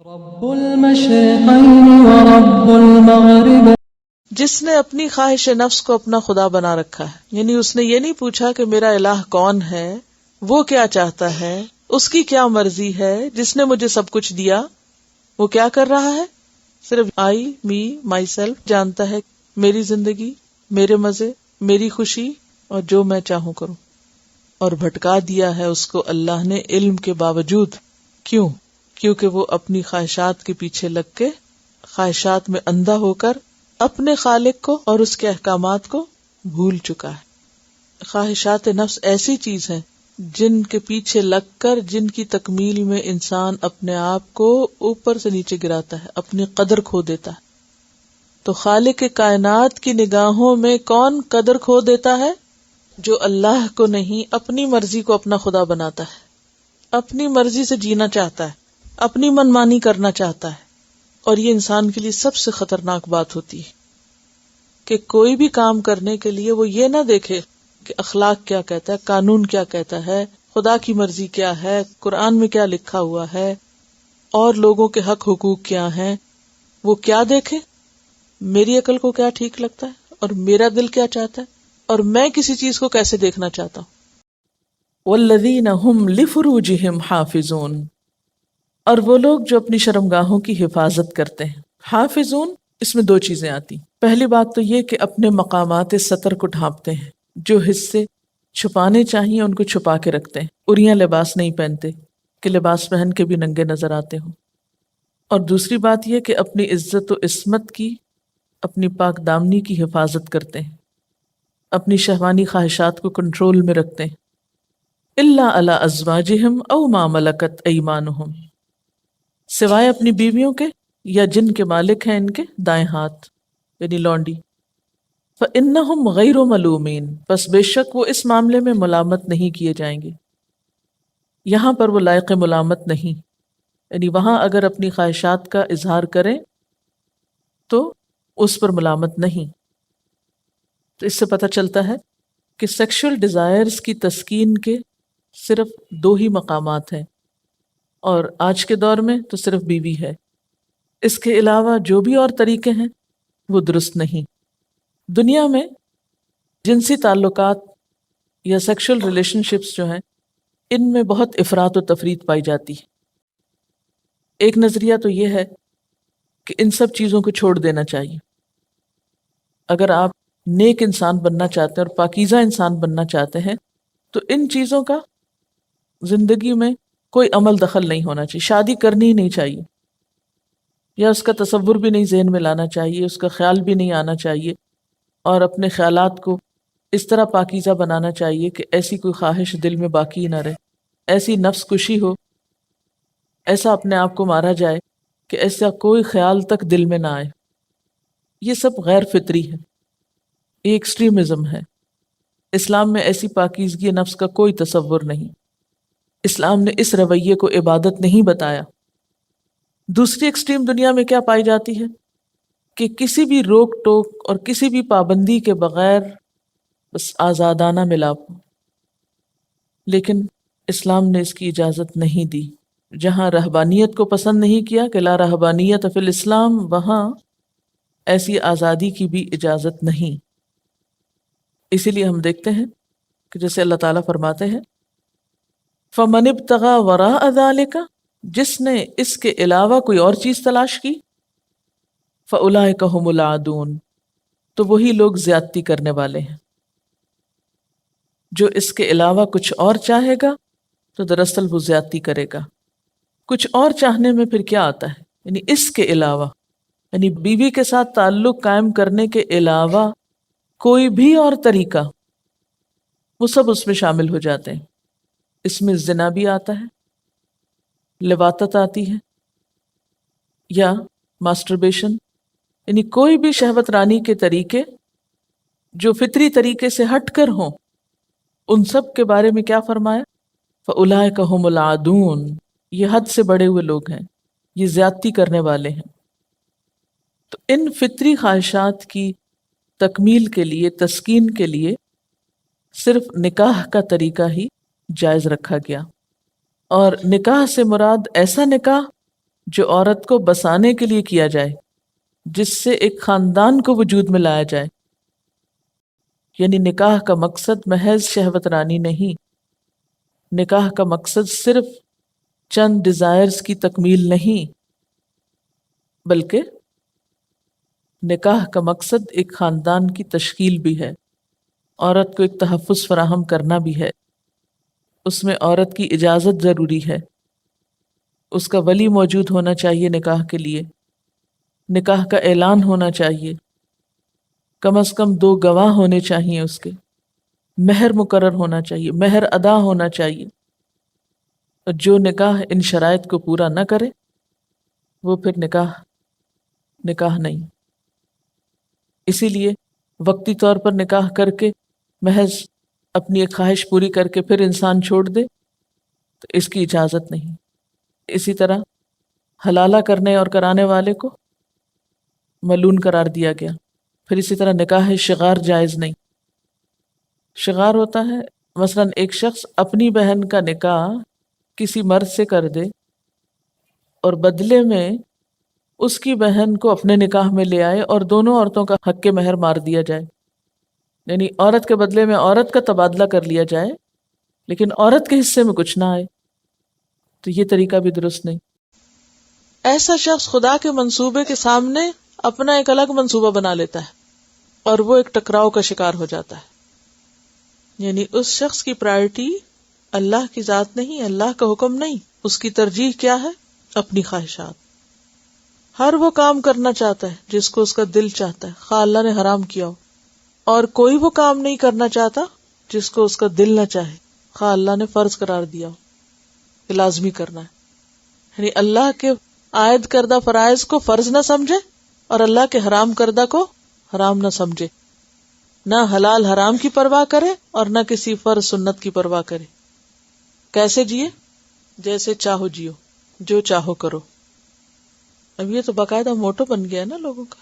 رب المشرقین ورب المغرب، جس نے اپنی خواہش نفس کو اپنا خدا بنا رکھا ہے، یعنی اس نے یہ نہیں پوچھا کہ میرا الہ کون ہے، وہ کیا چاہتا ہے، اس کی کیا مرضی ہے، جس نے مجھے سب کچھ دیا وہ کیا کر رہا ہے، صرف آئی می مائی سیلف جانتا ہے، میری زندگی، میرے مزے، میری خوشی اور جو میں چاہوں کروں، اور بھٹکا دیا ہے اس کو اللہ نے علم کے باوجود۔ کیوں؟ کیونکہ وہ اپنی خواہشات کے پیچھے لگ کے، خواہشات میں اندھا ہو کر اپنے خالق کو اور اس کے احکامات کو بھول چکا ہے۔ خواہشات نفس ایسی چیز ہیں جن کے پیچھے لگ کر، جن کی تکمیل میں انسان اپنے آپ کو اوپر سے نیچے گراتا ہے، اپنی قدر کھو دیتا ہے۔ تو خالق کائنات کی نگاہوں میں کون قدر کھو دیتا ہے؟ جو اللہ کو نہیں، اپنی مرضی کو اپنا خدا بناتا ہے، اپنی مرضی سے جینا چاہتا ہے، اپنی منمانی کرنا چاہتا ہے۔ اور یہ انسان کے لیے سب سے خطرناک بات ہوتی ہے کہ کوئی بھی کام کرنے کے لیے وہ یہ نہ دیکھے کہ اخلاق کیا کہتا ہے، قانون کیا کہتا ہے، خدا کی مرضی کیا ہے، قرآن میں کیا لکھا ہوا ہے، اور لوگوں کے حق حقوق کیا ہیں۔ وہ کیا دیکھے؟ میری عقل کو کیا ٹھیک لگتا ہے اور میرا دل کیا چاہتا ہے اور میں کسی چیز کو کیسے دیکھنا چاہتا ہوں۔ والذین هم لفروجہم حافظون، اور وہ لوگ جو اپنی شرمگاہوں کی حفاظت کرتے ہیں۔ حافظون، اس میں دو چیزیں آتی۔ پہلی بات تو یہ کہ اپنے مقامات سطر کو ڈھانپتے ہیں، جو حصے چھپانے چاہیے ان کو چھپا کے رکھتے ہیں، اریاں لباس نہیں پہنتے کہ لباس پہن کے بھی ننگے نظر آتے ہوں۔ اور دوسری بات یہ کہ اپنی عزت و عصمت کی، اپنی پاک دامنی کی حفاظت کرتے ہیں، اپنی شہوانی خواہشات کو کنٹرول میں رکھتے ہیں۔ الا علی ازواجہم او ما ملکت ایمانہم، سوائے اپنی بیویوں کے یا جن کے مالک ہیں ان کے دائیں ہاتھ، یعنی لونڈی۔ فإنہم غیر ملومین، پس بے شک وہ اس معاملے میں ملامت نہیں کیے جائیں گے۔ یہاں پر وہ لائق ملامت نہیں، یعنی وہاں اگر اپنی خواہشات کا اظہار کریں تو اس پر ملامت نہیں۔ تو اس سے پتہ چلتا ہے کہ سیکشول ڈیزائرز کی تسکین کے صرف دو ہی مقامات ہیں، اور آج کے دور میں تو صرف بیوی ہے۔ اس کے علاوہ جو بھی اور طریقے ہیں وہ درست نہیں۔ دنیا میں جنسی تعلقات یا سیکشل ریلیشن شپس جو ہیں، ان میں بہت افراط و تفریط پائی جاتی ہے۔ ایک نظریہ تو یہ ہے کہ ان سب چیزوں کو چھوڑ دینا چاہیے۔ اگر آپ نیک انسان بننا چاہتے ہیں اور پاکیزہ انسان بننا چاہتے ہیں تو ان چیزوں کا زندگی میں کوئی عمل دخل نہیں ہونا چاہیے، شادی کرنی ہی نہیں چاہیے، یا اس کا تصور بھی نہیں ذہن میں لانا چاہیے، اس کا خیال بھی نہیں آنا چاہیے، اور اپنے خیالات کو اس طرح پاکیزہ بنانا چاہیے کہ ایسی کوئی خواہش دل میں باقی ہی نہ رہے، ایسی نفس کشی ہو، ایسا اپنے آپ کو مارا جائے کہ ایسا کوئی خیال تک دل میں نہ آئے۔ یہ سب غیر فطری ہے، یہ ایکسٹریمزم ہے۔ اسلام میں ایسی پاکیزگی نفس کا کوئی تصور نہیں۔ اسلام نے اس رویے کو عبادت نہیں بتایا۔ دوسری ایکسٹریم دنیا میں کیا پائی جاتی ہے کہ کسی بھی روک ٹوک اور کسی بھی پابندی کے بغیر بس آزادانہ ملاپ ہو، لیکن اسلام نے اس کی اجازت نہیں دی۔ جہاں رہبانیت کو پسند نہیں کیا کہ لا رہبانیت فی الاسلام، وہاں ایسی آزادی کی بھی اجازت نہیں۔ اسی لیے ہم دیکھتے ہیں کہ جیسے اللہ تعالیٰ فرماتے ہیں فَمَنِ ابْتَغَى وَرَاءَ ذَلِكَ، جس نے اس کے علاوہ کوئی اور چیز تلاش کی، فَأُولَٰئِكَ هُمُ الْعَادُونَ، تو وہی لوگ زیادتی کرنے والے ہیں۔ جو اس کے علاوہ کچھ اور چاہے گا تو دراصل وہ زیادتی کرے گا۔ کچھ اور چاہنے میں پھر کیا آتا ہے؟ یعنی اس کے علاوہ، یعنی بیوی کے ساتھ تعلق قائم کرنے کے علاوہ کوئی بھی اور طریقہ، وہ سب اس میں شامل ہو جاتے ہیں۔ اس میں زنا بھی آتا ہے، لواطت آتی ہے، یا ماسٹربیشن، یعنی کوئی بھی شہوت رانی کے طریقے جو فطری طریقے سے ہٹ کر ہوں، ان سب کے بارے میں کیا فرمایا؟ فَأُولَٰئِكَ هُمُ الْعَادُونَ، یہ حد سے بڑے ہوئے لوگ ہیں، یہ زیادتی کرنے والے ہیں۔ تو ان فطری خواہشات کی تکمیل کے لیے، تسکین کے لیے صرف نکاح کا طریقہ ہی جائز رکھا گیا، اور نکاح سے مراد ایسا نکاح جو عورت کو بسانے کے لیے کیا جائے، جس سے ایک خاندان کو وجود میں لایا جائے. یعنی نکاح کا مقصد محض شہوت رانی نہیں، نکاح کا مقصد صرف چند ڈیزائرز کی تکمیل نہیں، بلکہ نکاح کا مقصد ایک خاندان کی تشکیل بھی ہے، عورت کو ایک تحفظ فراہم کرنا بھی ہے. اس میں عورت کی اجازت ضروری ہے، اس کا ولی موجود ہونا چاہیے نکاح کے لیے، نکاح کا اعلان ہونا چاہیے، کم از کم 2 گواہ ہونے چاہیے، اس کے مہر مقرر ہونا چاہیے، مہر ادا ہونا چاہیے. اور جو نکاح ان شرائط کو پورا نہ کرے وہ پھر نکاح نہیں. اسی لیے وقتی طور پر نکاح کر کے محض اپنی ایک خواہش پوری کر کے پھر انسان چھوڑ دے تو اس کی اجازت نہیں. اسی طرح حلالہ کرنے اور کرانے والے کو ملعون قرار دیا گیا. پھر اسی طرح نکاح شغار جائز نہیں. شغار ہوتا ہے مثلا ایک شخص اپنی بہن کا نکاح کسی مرد سے کر دے اور بدلے میں اس کی بہن کو اپنے نکاح میں لے آئے اور دونوں عورتوں کا حق مہر مار دیا جائے. یعنی عورت کے بدلے میں عورت کا تبادلہ کر لیا جائے لیکن عورت کے حصے میں کچھ نہ آئے، تو یہ طریقہ بھی درست نہیں. ایسا شخص خدا کے منصوبے کے سامنے اپنا ایک الگ منصوبہ بنا لیتا ہے اور وہ ایک ٹکراؤ کا شکار ہو جاتا ہے. یعنی اس شخص کی پرائرٹی اللہ کی ذات نہیں، اللہ کا حکم نہیں، اس کی ترجیح کیا ہے؟ اپنی خواہشات. ہر وہ کام کرنا چاہتا ہے جس کو اس کا دل چاہتا ہے، خواہ اللہ نے حرام کیا ہو، اور کوئی وہ کام نہیں کرنا چاہتا جس کو اس کا دل نہ چاہے، خواہ اللہ نے فرض قرار دیا ہو کہ لازمی کرنا ہے. یعنی اللہ کے عائد کردہ فرائض کو فرض نہ سمجھے اور اللہ کے حرام کردہ کو حرام نہ سمجھے، نہ حلال حرام کی پرواہ کرے اور نہ کسی فرض سنت کی پرواہ کرے. کیسے جیے؟ جیسے چاہو جیو، جو چاہو کرو. اب یہ تو باقاعدہ موٹو بن گیا ہے نا لوگوں کا،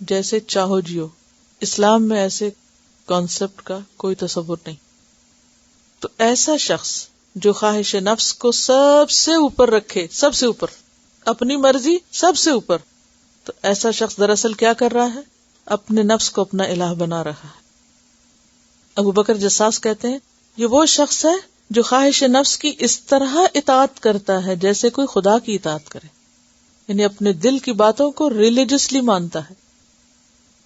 جیسے چاہو جیو. اسلام میں ایسے کانسیپٹ کا کوئی تصور نہیں. تو ایسا شخص جو خواہش نفس کو سب سے اوپر رکھے، سب سے اوپر، اپنی مرضی سب سے اوپر، تو ایسا شخص دراصل کیا کر رہا ہے؟ اپنے نفس کو اپنا الہ بنا رہا ہے. ابو بکر جساس کہتے ہیں یہ وہ شخص ہے جو خواہش نفس کی اس طرح اطاعت کرتا ہے جیسے کوئی خدا کی اطاعت کرے. یعنی اپنے دل کی باتوں کو ریلیجسلی مانتا ہے.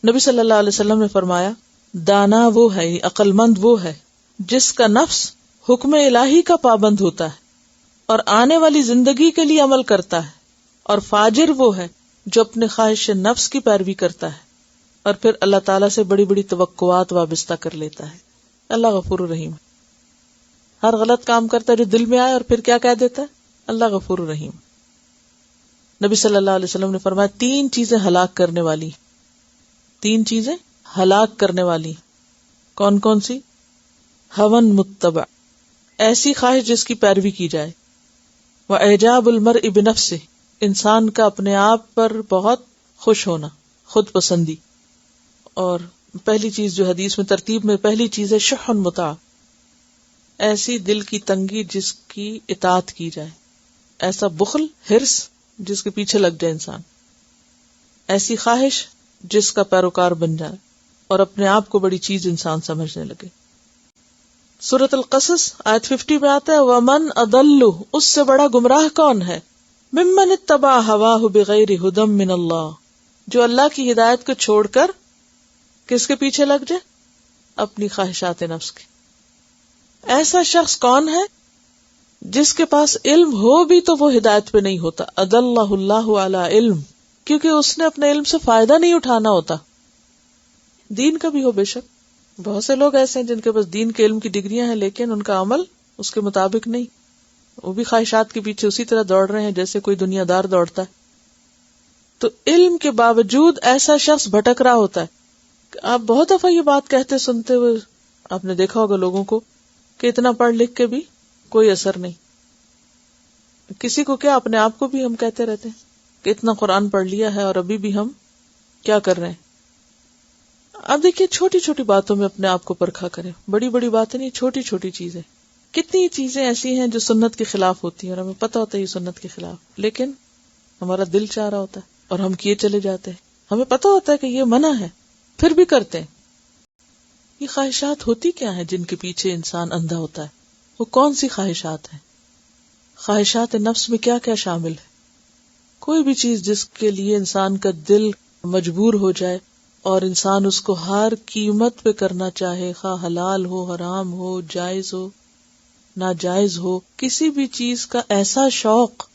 نبی صلی اللہ علیہ وسلم نے فرمایا دانا وہ ہے، عقل مند وہ ہے جس کا نفس حکم الہی کا پابند ہوتا ہے اور آنے والی زندگی کے لیے عمل کرتا ہے، اور فاجر وہ ہے جو اپنے خواہش نفس کی پیروی کرتا ہے اور پھر اللہ تعالیٰ سے بڑی بڑی توقعات وابستہ کر لیتا ہے. اللہ غفور رحیم. ہر غلط کام کرتا ہے جو دل میں آئے اور پھر کیا کہہ دیتا ہے؟ اللہ غفور رحیم. نبی صلی اللہ علیہ وسلم نے فرمایا 3 چیزیں ہلاک کرنے والی، 3 چیزیں ہلاک کرنے والی. کون کون سی؟ ہون متبع، ایسی خواہش جس کی پیروی کی جائے، واعجاب المرء بنفسہ، انسان کا اپنے آپ پر بہت خوش ہونا، خود پسندی. اور پہلی چیز جو حدیث میں ترتیب میں پہلی چیز ہے شح مطاع، ایسی دل کی تنگی جس کی اطاعت کی جائے، ایسا بخل، حرص جس کے پیچھے لگ جائے انسان، ایسی خواہش جس کا پیروکار بن جائے اور اپنے آپ کو بڑی چیز انسان سمجھنے لگے. سورۃ القصص آیت 50 میں آتا ہے وَمَنْ أَضَلُّ، اس سے بڑا گمراہ کون ہے، ممن اتبع ہواہ بغیر ھدی من اللہ، جو اللہ کی ہدایت کو چھوڑ کر کس کے پیچھے لگ جائے؟ اپنی خواہشات نفس کے. ایسا شخص کون ہے جس کے پاس علم ہو بھی تو وہ ہدایت پہ نہیں ہوتا. اضلہ اللہ علی علم، کیونکہ اس نے اپنے علم سے فائدہ نہیں اٹھانا ہوتا. دین کا بھی ہو بے شک، بہت سے لوگ ایسے ہیں جن کے پاس دین کے علم کی ڈگریاں ہیں لیکن ان کا عمل اس کے مطابق نہیں، وہ بھی خواہشات کے پیچھے اسی طرح دوڑ رہے ہیں جیسے کوئی دنیا دار دوڑتا ہے. تو علم کے باوجود ایسا شخص بھٹک رہا ہوتا ہے. آپ بہت دفعہ یہ بات کہتے سنتے ہوئے آپ نے دیکھا ہوگا لوگوں کو کہ اتنا پڑھ لکھ کے بھی کوئی اثر نہیں. کسی کو کیا، اپنے آپ کو بھی ہم کہتے رہتے ہیں کہ اتنا قرآن پڑھ لیا ہے اور ابھی بھی ہم کیا کر رہے ہیں. اب دیکھیے چھوٹی چھوٹی باتوں میں اپنے آپ کو پرکھا کریں، بڑی بڑی باتیں نہیں، چھوٹی چھوٹی چیزیں. کتنی چیزیں ایسی ہیں جو سنت کے خلاف ہوتی ہیں اور ہمیں پتہ ہوتا ہے یہ سنت کے خلاف، لیکن ہمارا دل چاہ رہا ہوتا ہے اور ہم کیے چلے جاتے ہیں. ہمیں پتا ہوتا ہے کہ یہ منع ہے پھر بھی کرتے ہیں. یہ خواہشات ہوتی کیا ہیں جن کے پیچھے انسان اندھا ہوتا ہے؟ وہ کون سی خواہشات ہیں؟ خواہشات نفس میں کیا کیا شامل ہے؟ کوئی بھی چیز جس کے لیے انسان کا دل مجبور ہو جائے اور انسان اس کو ہر قیمت پہ کرنا چاہے، خواہ حلال ہو، حرام ہو، جائز ہو، ناجائز ہو، کسی بھی چیز کا ایسا شوق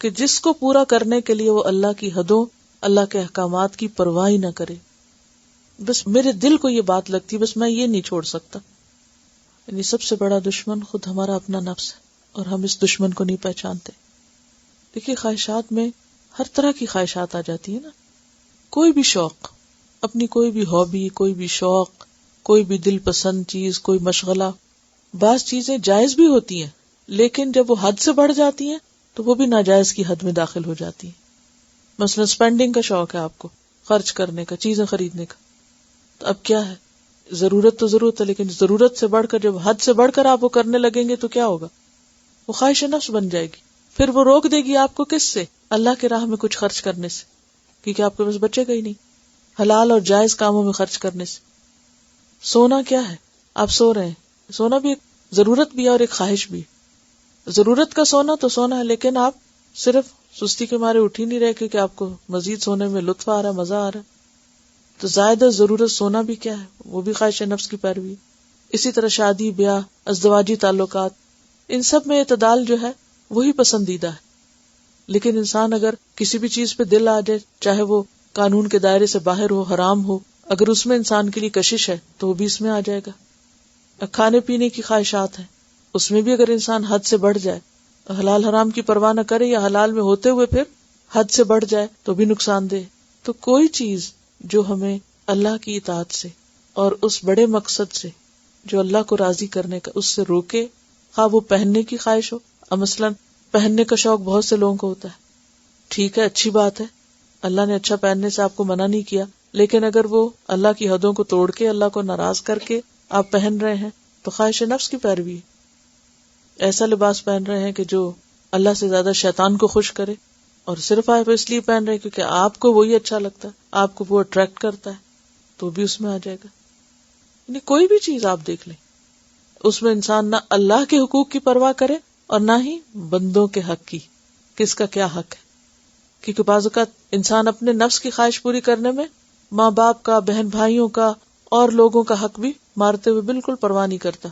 کہ جس کو پورا کرنے کے لیے وہ اللہ کی حدوں، اللہ کے احکامات کی پرواہ ہی نہ کرے. بس میرے دل کو یہ بات لگتی، بس میں یہ نہیں چھوڑ سکتا. یعنی سب سے بڑا دشمن خود ہمارا اپنا نفس ہے اور ہم اس دشمن کو نہیں پہچانتے. دیکھیے خواہشات میں ہر طرح کی خواہشات آ جاتی ہے نا. کوئی بھی شوق، اپنی کوئی بھی ہابی، کوئی بھی شوق، کوئی بھی دل پسند چیز، کوئی مشغلہ. بعض چیزیں جائز بھی ہوتی ہیں لیکن جب وہ حد سے بڑھ جاتی ہیں تو وہ بھی ناجائز کی حد میں داخل ہو جاتی ہیں. مثلا سپینڈنگ کا شوق ہے آپ کو، خرچ کرنے کا، چیزیں خریدنے کا. تو اب کیا ہے، ضرورت تو ضرورت ہے لیکن ضرورت سے بڑھ کر جب حد سے بڑھ کر آپ وہ کرنے لگیں گے تو کیا ہوگا؟ وہ خواہش نفس بن جائے گی. پھر وہ روک دے گی آپ کو کس سے؟ اللہ کے راہ میں کچھ خرچ کرنے سے، کیونکہ آپ کے پاس بچے گا ہی نہیں. حلال اور جائز کاموں میں خرچ کرنے سے. سونا کیا ہے، آپ سو رہے ہیں، سونا بھی ایک ضرورت بھی ہے اور ایک خواہش بھی. ضرورت کا سونا تو سونا ہے لیکن آپ صرف سستی کے مارے اٹھ ہی نہیں رہے کیونکہ آپ کو مزید سونے میں لطف آ رہا ہے، مزہ آ رہا ہے. تو زائدہ ضرورت سونا بھی کیا ہے، وہ بھی خواہش نفس کی پیروی. اسی طرح شادی، بیاہ، ازدواجی تعلقات، ان سب میں اعتدال جو ہے وہی پسندیدہ ہے. لیکن انسان اگر کسی بھی چیز پہ دل آ جائے، چاہے وہ قانون کے دائرے سے باہر ہو، حرام ہو، اگر اس میں انسان کے لیے کشش ہے تو وہ بھی اس میں آ جائے گا. کھانے پینے کی خواہشات ہیں، اس میں بھی اگر انسان حد سے بڑھ جائے، حلال حرام کی پرواہ نہ کرے یا حلال میں ہوتے ہوئے پھر حد سے بڑھ جائے تو بھی نقصان دہ. تو کوئی چیز جو ہمیں اللہ کی اطاعت سے اور اس بڑے مقصد سے جو اللہ کو راضی کرنے کا، اس سے روکے، خواہ وہ پہننے کی خواہش ہو. مثلا پہننے کا شوق بہت سے لوگوں کو ہوتا ہے، ٹھیک ہے، اچھی بات ہے، اللہ نے اچھا پہننے سے آپ کو منع نہیں کیا، لیکن اگر وہ اللہ کی حدوں کو توڑ کے، اللہ کو ناراض کر کے آپ پہن رہے ہیں تو خواہش نفس کی پیروی ہے. ایسا لباس پہن رہے ہیں کہ جو اللہ سے زیادہ شیطان کو خوش کرے، اور صرف آپ اس لیے پہن رہے ہیں کیونکہ آپ کو وہی اچھا لگتا ہے، آپ کو وہ اٹریکٹ کرتا ہے، تو بھی اس میں آ جائے گا. یعنی کوئی بھی چیز آپ دیکھ لیں، اس میں انسان نہ اللہ کے حقوق کی پرواہ کرے اور نہ ہی بندوں کے حق کی، کس کا کیا حق ہے. کیونکہ بعض اوقات انسان اپنے نفس کی خواہش پوری کرنے میں ماں باپ کا، بہن بھائیوں کا اور لوگوں کا حق بھی مارتے ہوئے بالکل پرواہ نہیں کرتا.